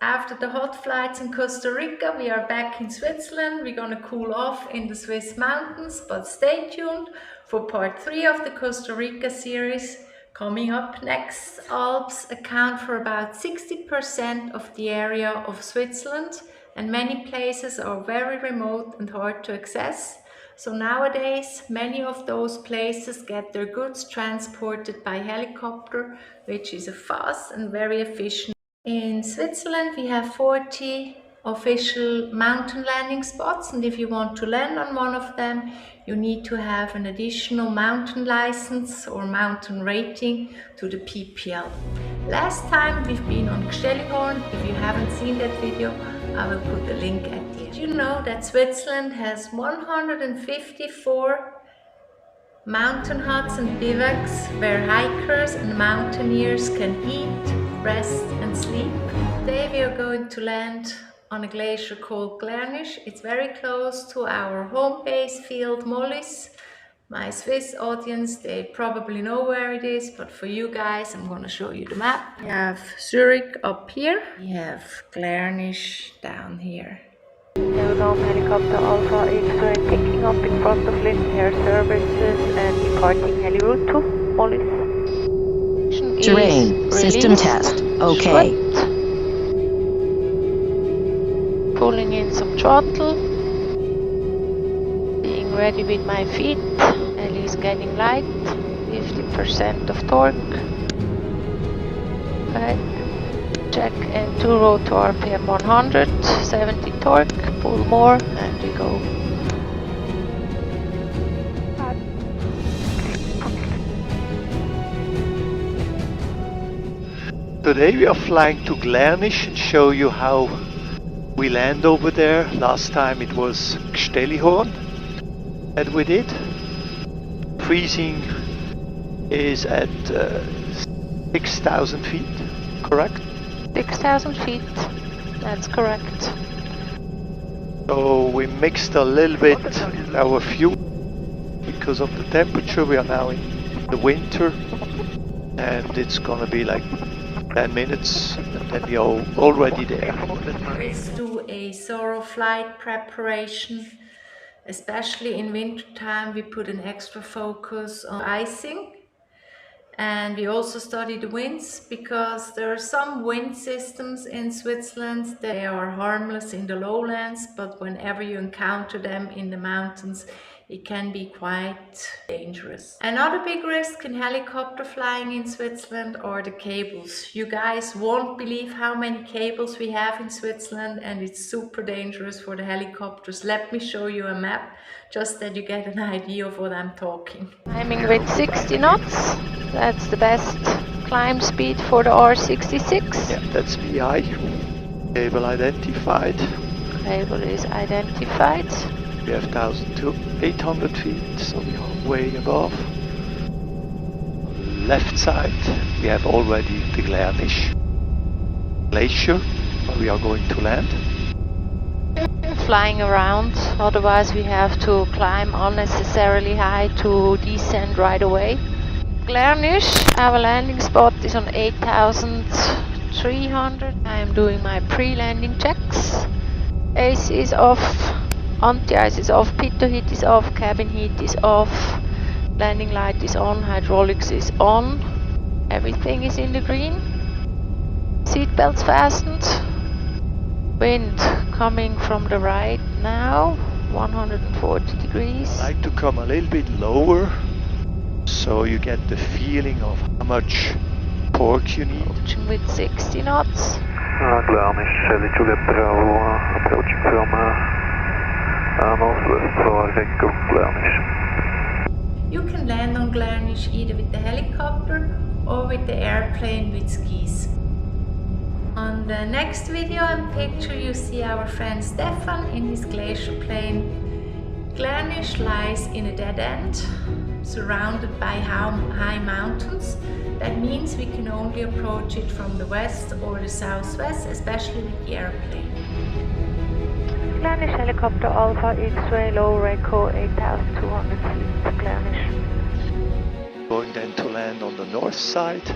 After the hot flights in Costa Rica, we are back in Switzerland. We're gonna cool off in the Swiss mountains, but stay tuned for part 3 of the Costa Rica series. Coming up next, Alps account for about 60% of the area of Switzerland, and many places are very remote and hard to access. So nowadays, many of those places get their goods transported by helicopter, which is a fast and very efficient. In Switzerland, we have 40 official mountain landing spots, and if you want to land on one of them, you need to have an additional mountain license or mountain rating to the PPL. Last time we've been on Glärnisch. If you haven't seen that video, I will put the link at the end. Did you know that Switzerland has 154 mountain huts and bivouacs where hikers and mountaineers can eat, rest and sleep? Today we are going to land on a glacier called Glärnisch. It's very close to our home base field Mollis. My Swiss audience, they probably know where it is, but for you guys, I'm going to show you the map. We have Zurich up here. We have Glärnisch down here. Aerodrome helicopter Alpha X-ray taking up in front of Lynn Air Services and departing heli route to Mollis. Terrain system test. Okay. Pulling in some throttle. Being ready with my feet. Heli is getting light. 50% of torque. Right. Check and 2 rotor RPM 100, 70 torque, pull more and we go. Today we are flying to Glärnisch and show you how we land over there. Last time it was Glärnisch that we did. Freezing is at 6,000 feet, correct? 6,000 feet, that's correct. So we mixed a little bit our fuel because of the temperature. We are now in the winter and it's gonna be like 10 minutes and then we are already there. Let's do a thorough flight preparation. Especially in winter time, we put an extra focus on icing. And we also study the winds because there are some wind systems in Switzerland that are harmless in the lowlands, but whenever you encounter them in the mountains, it can be quite dangerous. Another big risk in helicopter flying in Switzerland are the cables. You guys won't believe how many cables we have in Switzerland, and it's super dangerous for the helicopters. Let me show you a map, just that you get an idea of what I'm talking. Climbing with 60 knots. That's the best climb speed for the R66. Yeah, that's VI. Cable identified. Cable is identified. We have 1,800 feet, so we are way above. Left side, we have already the Glärnisch Glacier, where we are going to land. Flying around, otherwise we have to climb unnecessarily high to descend right away. Glärnisch, our landing spot is on 8,300. I am doing my pre-landing checks. AC is off, anti-ice is off, pitot heat is off, cabin heat is off, landing light is on, hydraulics is on, everything is in the green. Seatbelts fastened. Wind coming from the right now, 140 degrees. I like to come a little bit lower, so you get the feeling of how much torque you need. Approaching with 60 knots. Glärnisch, Heli Juliet Bravo, approaching from northwest for Echo Glärnisch. You can land on Glärnisch either with the helicopter or with the airplane with skis. On the next video and picture you see our friend Stefan in his glacier plane. Glärnisch lies in a dead end, surrounded by high mountains. That means we can only approach it from the west or the southwest, especially with the airplane. Glärnisch helicopter Alpha X-ray low reco 8,200 feet, Glärnisch. Going then to land on the north side,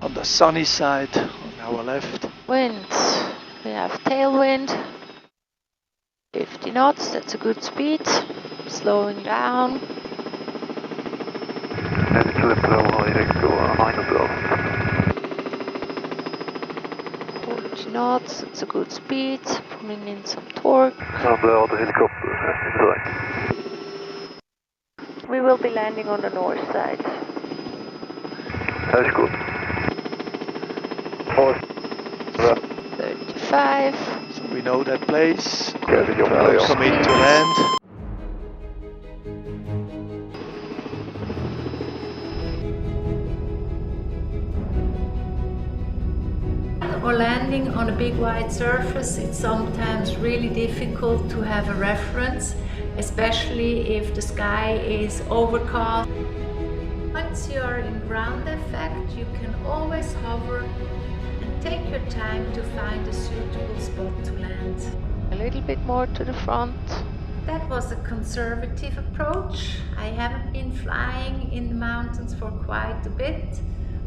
on the sunny side, on our left. Winds. We have tailwind. 50 knots, that's a good speed. Slowing down. En Juliet Bravo direct to -12. 40 knots, that's a good speed. Pulling in some torque. Bravo to helicopter, inside. We will be landing on the north side. That is good. 35. So we know that place. Yeah, we go. Come in to land. Or landing on a big wide surface, it's sometimes really difficult to have a reference, especially if the sky is overcast. Once you are in ground effect, you can always hover and take your time to find a suitable spot to land. A little bit more to the front. That was a conservative approach. I haven't been flying in the mountains for quite a bit,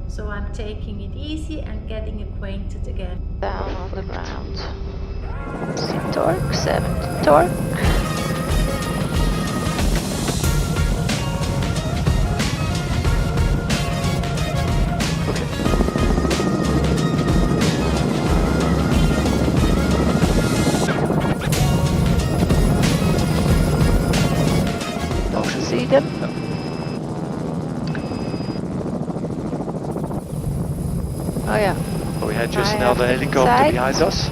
so I'm taking it easy and getting acquainted again. Down on the ground. 60 torque, 70 torque. See them? Oh yeah. We had just I another have helicopter inside. behind us.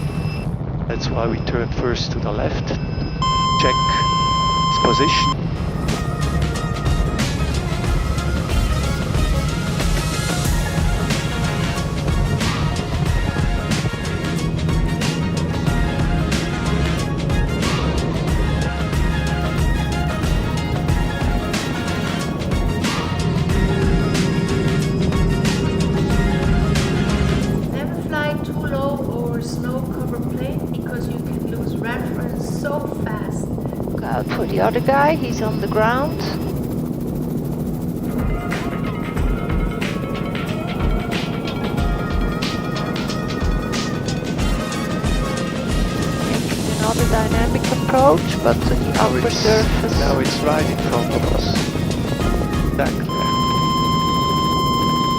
That's why we turned first to the left. Check its position. Never fly too low over a snow-covered plane because you can lose reference so fast. Look out for the other guy, he's on the ground. Taking another dynamic approach, but to the upper surface. Now it's right in front of us. Back there.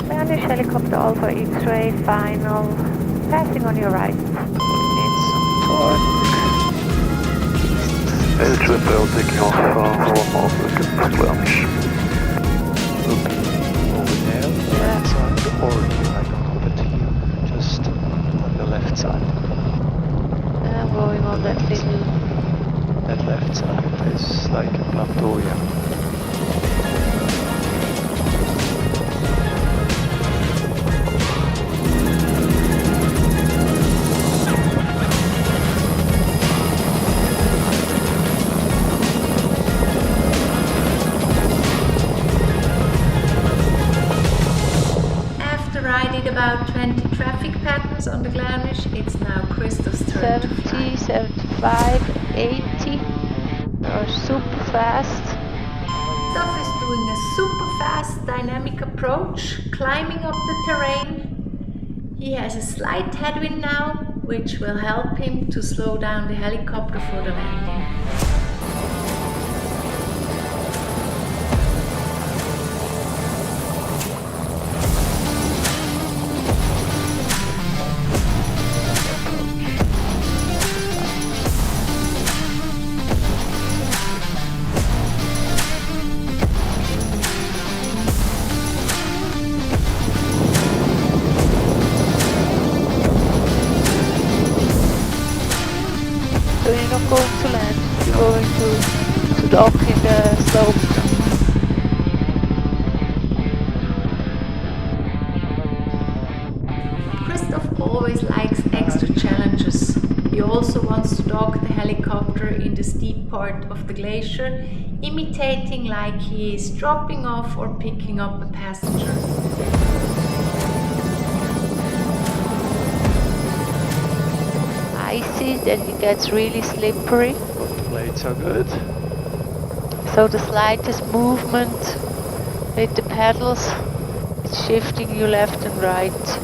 Glärnisch helicopter Alpha X-ray final. Passing on your right. In some torque. En Juliet Bravo taking off almost at Glärnisch. Will be over there, on the right side, or I don't know, but here, just on the left side. I'm going on that little. That left side is like a plateau, yeah. After I did about 20 traffic patterns on the Glärnisch, it's now Christoph's turn to fly. 70, 75, 80. They are super fast. Christoph is doing a super fast dynamic approach, climbing up the terrain. He has a slight headwind now, which will help him to slow down the helicopter for the landing. So you're not going to land, you're going to dock in the slope. Christoph always likes extra challenges. He also wants to dock the helicopter in the steep part of the glacier, imitating like he is dropping off or picking up a passenger. Icy, then it gets really slippery. But the blades are good. So the slightest movement with the pedals, it's shifting you left and right.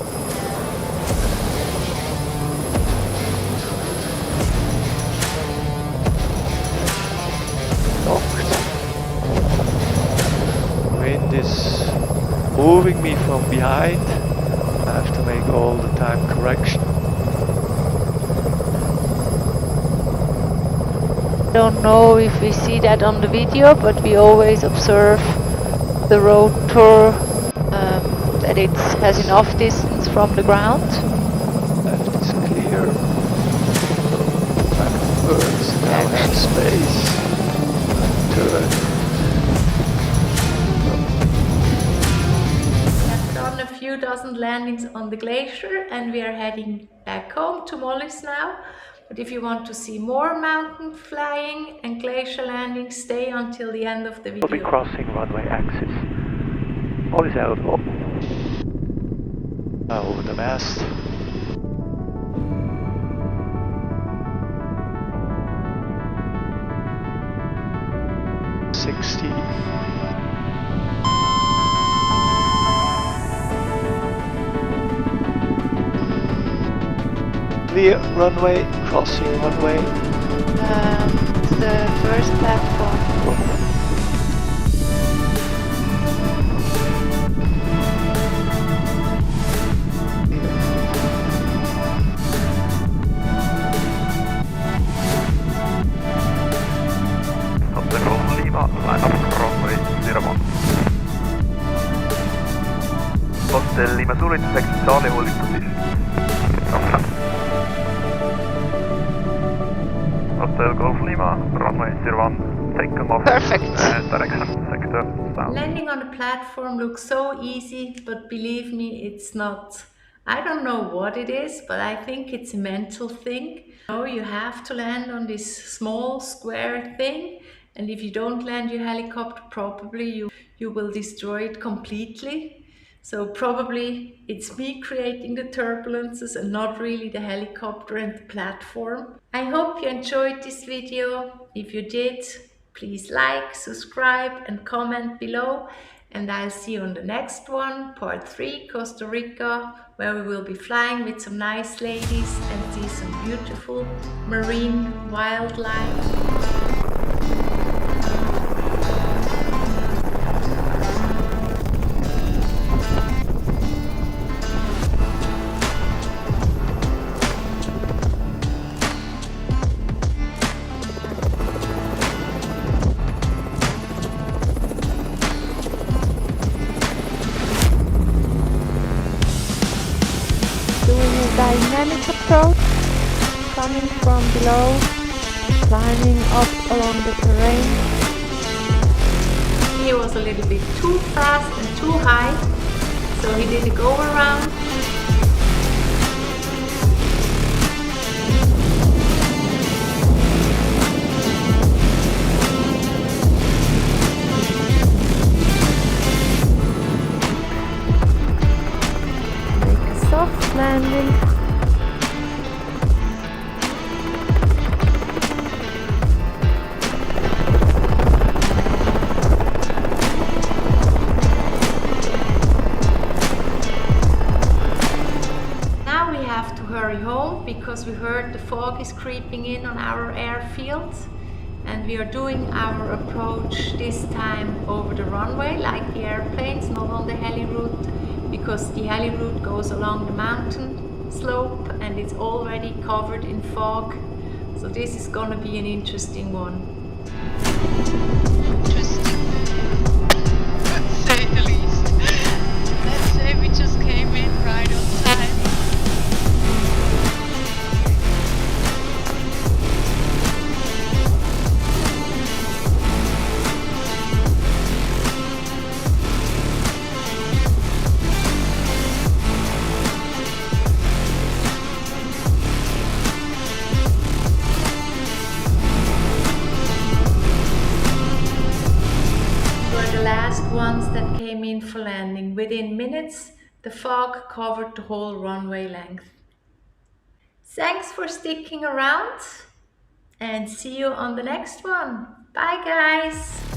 moving me from behind. I have to make all the time correction. Don't know if we see that on the video, but we always observe the rotor that it has enough distance from the ground. Left is clear. Backwards, now have space. Turn. I've done a few dozen landings on the Glacier and we are heading back home to Mollis now. But if you want to see more mountain flying and glacier landings, stay until the end of the video. We'll be crossing runway axis. All is out. Over the mast. Clear runway, crossing runway. The first platform. Hotel Lima, line up runway 01. Hotel Lima Zulu, expect Charlie holding position. Hotel Golf Lima, runway 01, take off. Perfect. Direction sector south. Landing on a platform looks so easy, but believe me, it's not. I don't know what it is, but I think it's a mental thing. You have to land on this small square thing, and if you don't land your helicopter properly, you will destroy it completely. So probably it's me creating the turbulences and not really the helicopter and the platform. I hope you enjoyed this video. If you did, please like, subscribe and comment below. And I'll see you on the next one, part 3, Costa Rica, where we will be flying with some nice ladies and see some beautiful marine wildlife. Dynamic approach, coming from below, climbing up along the terrain. He was a little bit too fast and too high, so he did a go around. Make a soft landing. Because we heard the fog is creeping in on our airfield, and we are doing our approach this time over the runway like the airplanes, not on the heli route, because the heli route goes along the mountain slope and it's already covered in fog. So this is gonna be an interesting one. Interesting, let's say the least. Let's say we just came in right on time. Ones that came in for landing. Within minutes, the fog covered the whole runway length. Thanks for sticking around and see you on the next one. Bye guys!